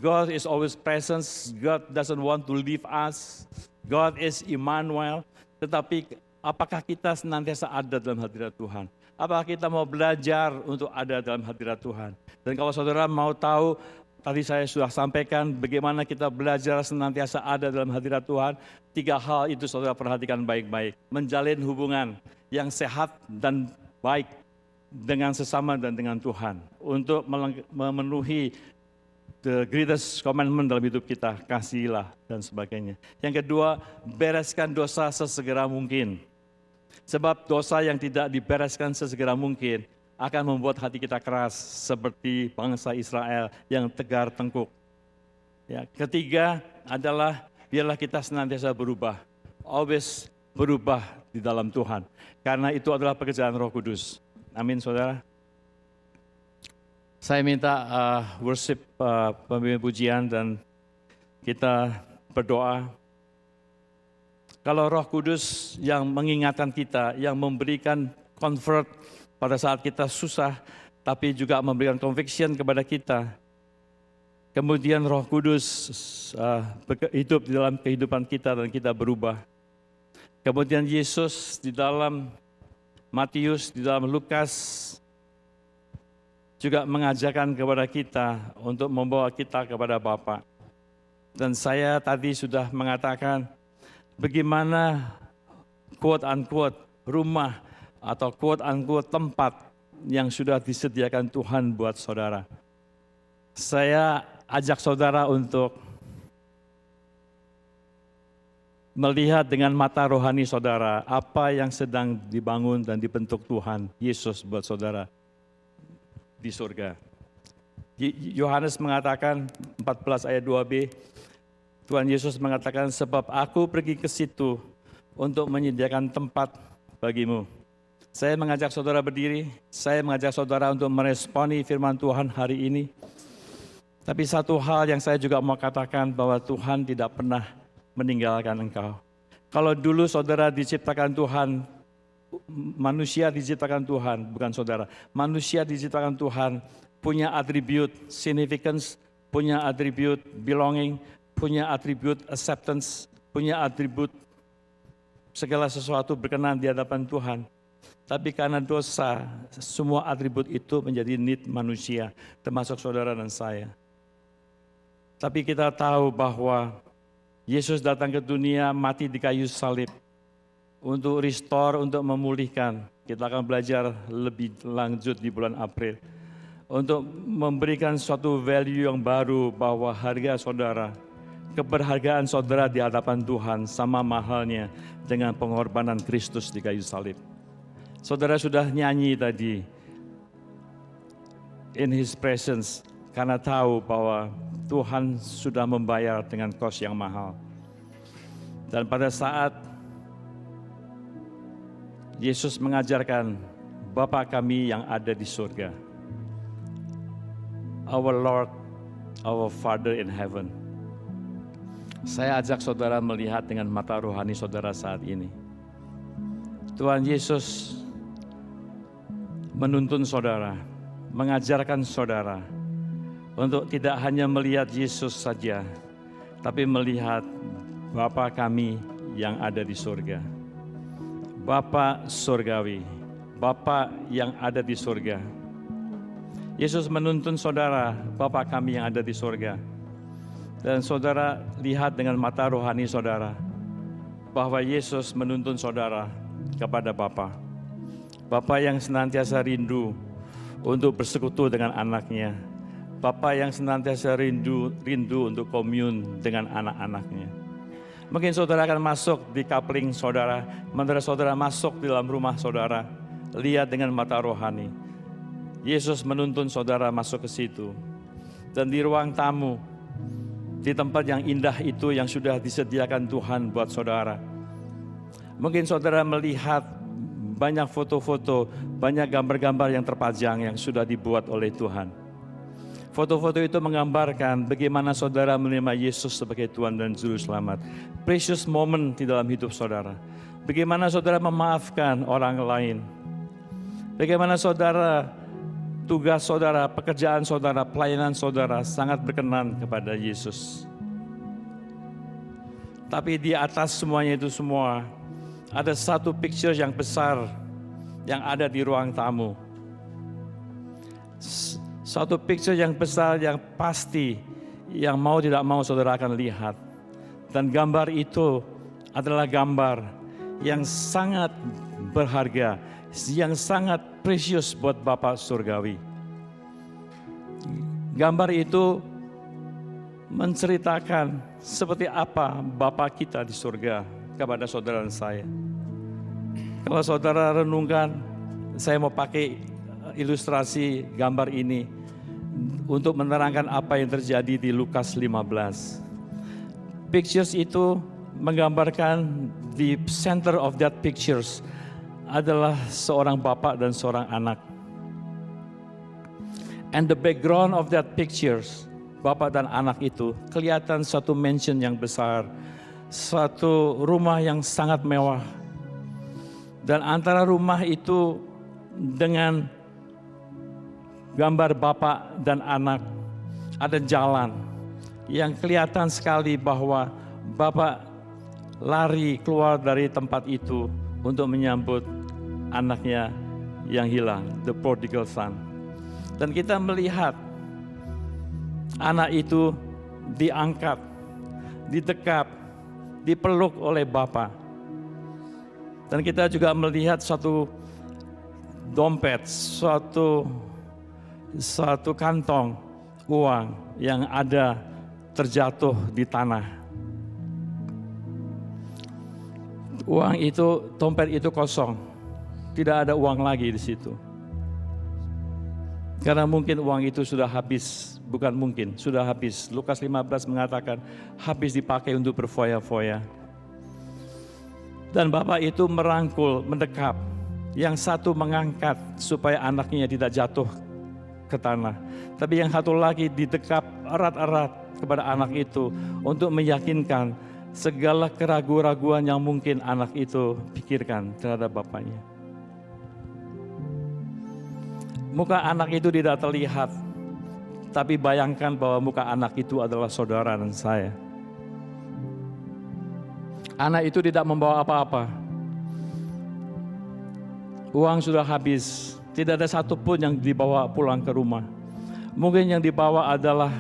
God is always present. God doesn't want to leave us. God is Immanuel. Tetapi apakah kita senantiasa ada dalam hadirat Tuhan? Apakah kita mau belajar untuk ada dalam hadirat Tuhan? Dan kalau saudara mau tahu, tadi saya sudah sampaikan bagaimana kita belajar senantiasa ada dalam hadirat Tuhan. 3 hal itu saudara perhatikan baik-baik. Menjalin hubungan yang sehat dan baik dengan sesama dan dengan Tuhan. Untuk memenuhi the greatest commandment dalam hidup kita, kasihilah dan sebagainya. Yang kedua, bereskan dosa sesegera mungkin. Sebab dosa yang tidak dibereskan sesegera mungkin akan membuat hati kita keras seperti bangsa Israel yang tegar tengkuk. Ya, ketiga adalah biarlah kita senantiasa berubah, always berubah di dalam Tuhan. Karena itu adalah pekerjaan Roh Kudus. Amin, saudara. Saya minta worship pemimpin pujian dan kita berdoa. Kalau Roh Kudus yang mengingatkan kita, yang memberikan comfort pada saat kita susah, tapi juga memberikan conviction kepada kita. Kemudian Roh Kudus hidup di dalam kehidupan kita dan kita berubah. Kemudian Yesus di dalam Matius, di dalam Lukas juga mengajarkan kepada kita untuk membawa kita kepada Bapa. Dan saya tadi sudah mengatakan bagaimana quote-unquote rumah atau quote-unquote tempat yang sudah disediakan Tuhan buat saudara. Saya ajak saudara untuk melihat dengan mata rohani saudara apa yang sedang dibangun dan dibentuk Tuhan Yesus buat saudara di surga. Yohanes mengatakan 14 ayat 2b, Tuhan Yesus mengatakan, sebab aku pergi ke situ untuk menyediakan tempat bagimu. Saya mengajak saudara berdiri, saya mengajak saudara untuk meresponi firman Tuhan hari ini. Tapi satu hal yang saya juga mau katakan bahwa Tuhan tidak pernah meninggalkan engkau. Kalau dulu saudara diciptakan Tuhan, manusia diciptakan Tuhan, bukan saudara. Manusia diciptakan Tuhan, punya atribut significance, punya atribut belonging, punya atribut acceptance, punya atribut segala sesuatu berkenan di hadapan Tuhan. Tapi karena dosa, semua atribut itu menjadi need manusia, termasuk saudara dan saya. Tapi kita tahu bahwa Yesus datang ke dunia, mati di kayu salib untuk restore, untuk memulihkan. Kita akan belajar lebih lanjut di bulan April. Untuk memberikan suatu value yang baru bahwa harga saudara, keberhargaan saudara di hadapan Tuhan sama mahalnya dengan pengorbanan Kristus di kayu salib. Saudara sudah nyanyi tadi, in His presence, karena tahu bahwa Tuhan sudah membayar dengan kos yang mahal. Dan pada saat Yesus mengajarkan, Bapa kami yang ada di surga, our Lord, our Father in heaven. Saya ajak saudara melihat dengan mata rohani saudara saat ini. Tuhan Yesus menuntun saudara, mengajarkan saudara untuk tidak hanya melihat Yesus saja, tapi melihat Bapa kami yang ada di surga. Bapa surgawi, Bapa yang ada di surga. Yesus menuntun saudara, Bapa kami yang ada di surga. Dan saudara lihat dengan mata rohani saudara, bahwa Yesus menuntun saudara kepada Bapa. Bapa yang senantiasa rindu untuk bersekutu dengan anaknya. Bapa yang senantiasa rindu untuk komun dengan anak-anaknya. Mungkin saudara akan masuk di coupling saudara, sementara saudara masuk di dalam rumah saudara, lihat dengan mata rohani. Yesus menuntun saudara masuk ke situ. Dan di ruang tamu, di tempat yang indah itu yang sudah disediakan Tuhan buat saudara. Mungkin saudara melihat banyak foto-foto, banyak gambar-gambar yang terpajang yang sudah dibuat oleh Tuhan. Foto-foto itu menggambarkan bagaimana saudara menerima Yesus sebagai Tuhan dan Juru Selamat. Precious moment di dalam hidup saudara. Bagaimana saudara memaafkan orang lain. Bagaimana saudara tugas saudara, pekerjaan saudara, pelayanan saudara sangat berkenan kepada Yesus. Tapi di atas semuanya itu semua, ada satu picture yang besar yang ada di ruang tamu. Satu picture yang besar yang pasti, yang mau tidak mau saudara akan lihat. Dan gambar itu adalah gambar yang sangat berharga, yang sangat precious buat Bapa Surgawi. Gambar itu menceritakan seperti apa Bapa kita di surga kepada saudara dan saya. Kalau saudara renungkan, saya mau pakai ilustrasi gambar ini untuk menerangkan apa yang terjadi di Lukas 15. Pictures itu menggambarkan the center of that pictures adalah seorang bapak dan seorang anak. And the background of that pictures, bapak dan anak itu kelihatan satu mansion yang besar, satu rumah yang sangat mewah. Dan antara rumah itu dengan gambar bapak dan anak ada jalan yang kelihatan sekali bahwa bapak lari keluar dari tempat itu untuk menyambut anaknya yang hilang, the prodigal son. Dan kita melihat anak itu diangkat, didekap, dipeluk oleh Bapa. Dan kita juga melihat satu dompet, suatu kantong uang yang ada terjatuh di tanah. Uang itu, dompet itu kosong, tidak ada uang lagi di situ. Karena mungkin uang itu sudah habis, bukan mungkin, sudah habis. Lukas 15 mengatakan habis dipakai untuk berfoya-foya. Dan bapak itu merangkul, mendekap. Yang satu mengangkat supaya anaknya tidak jatuh ke tanah. Tapi yang satu lagi didekap erat-erat kepada anak itu untuk meyakinkan segala keraguan-raguan yang mungkin anak itu pikirkan terhadap bapaknya. Muka anak itu tidak terlihat, tapi bayangkan bahwa muka anak itu adalah saudara dan saya. Anak itu tidak membawa apa-apa. Uang sudah habis, tidak ada satupun yang dibawa pulang ke rumah. Mungkin yang dibawa adalah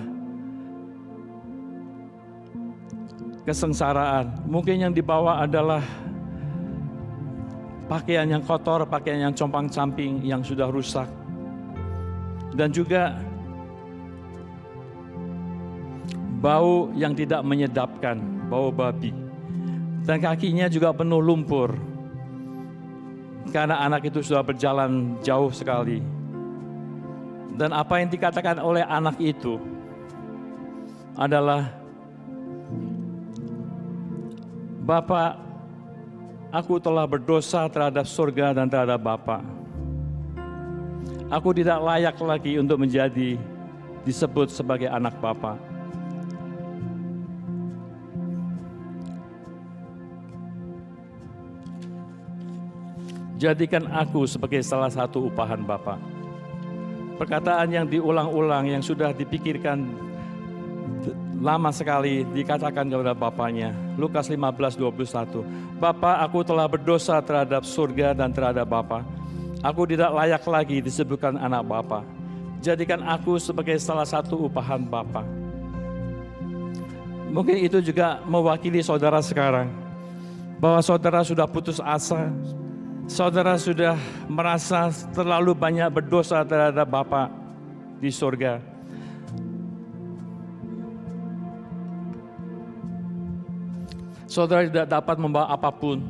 kesengsaraan. Mungkin yang dibawa adalah pakaian yang kotor, pakaian yang compang-camping, yang sudah rusak. Dan juga bau yang tidak menyedapkan, bau babi. Dan kakinya juga penuh lumpur. Karena anak itu sudah berjalan jauh sekali. Dan apa yang dikatakan oleh anak itu adalah, Bapak, aku telah berdosa terhadap surga dan terhadap Bapak. Aku tidak layak lagi untuk menjadi disebut sebagai anak Bapak. Jadikan aku sebagai salah satu upahan Bapak. Perkataan yang diulang-ulang, yang sudah dipikirkan lama sekali, dikatakan kepada bapaknya. Lukas 15:21. Bapak, aku telah berdosa terhadap surga dan terhadap Bapak. Aku tidak layak lagi disebutkan anak Bapak. Jadikan aku sebagai salah satu upahan Bapak. Mungkin itu juga mewakili saudara sekarang, bahwa saudara sudah putus asa. Saudara sudah merasa terlalu banyak berdosa terhadap Bapa di surga. Saudara tidak dapat membawa apapun.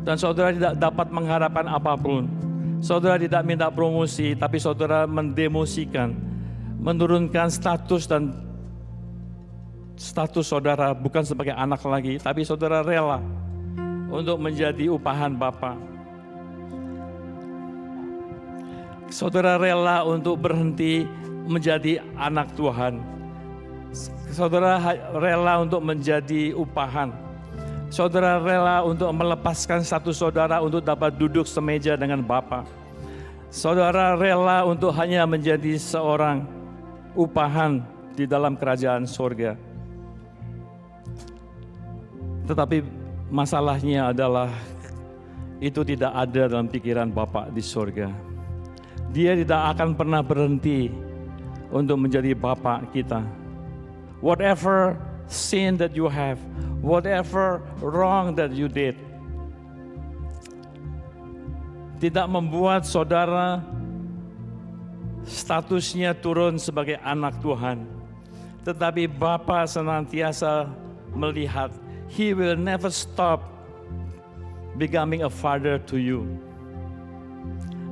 Dan saudara tidak dapat mengharapkan apapun. Saudara tidak minta promosi, tapi saudara mendemosikan, menurunkan status saudara bukan sebagai anak lagi, tapi saudara rela untuk menjadi upahan Bapa. Saudara rela untuk berhenti menjadi anak Tuhan. Saudara rela untuk menjadi upahan. Saudara rela untuk melepaskan status saudara untuk dapat duduk semeja dengan Bapa. Saudara rela untuk hanya menjadi seorang upahan di dalam kerajaan surga. Tetapi masalahnya adalah itu tidak ada dalam pikiran Bapa di surga. Dia tidak akan pernah berhenti untuk menjadi Bapa kita. Whatever sin that you have, whatever wrong that you did, tidak membuat saudara statusnya turun sebagai anak Tuhan. Tetapi Bapa senantiasa melihat, He will never stop becoming a father to you.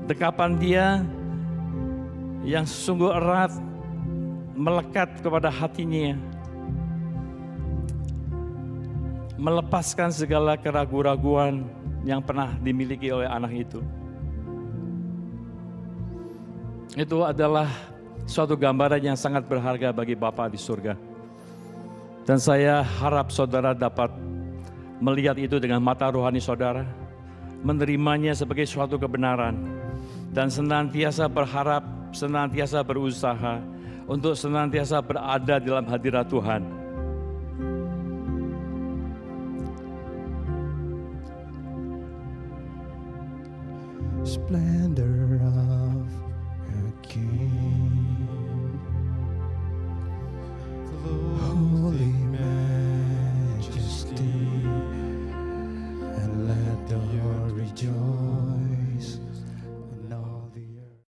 Dekapan Dia yang sungguh erat melekat kepada hatinya, melepaskan segala keraguan-raguan yang pernah dimiliki oleh anak itu. Itu adalah suatu gambaran yang sangat berharga bagi Bapa di surga. Dan saya harap saudara dapat melihat itu dengan mata rohani saudara, menerimanya sebagai suatu kebenaran, dan senantiasa berharap, senantiasa berusaha untuk senantiasa berada dalam hadirat Tuhan. Splendor of a king.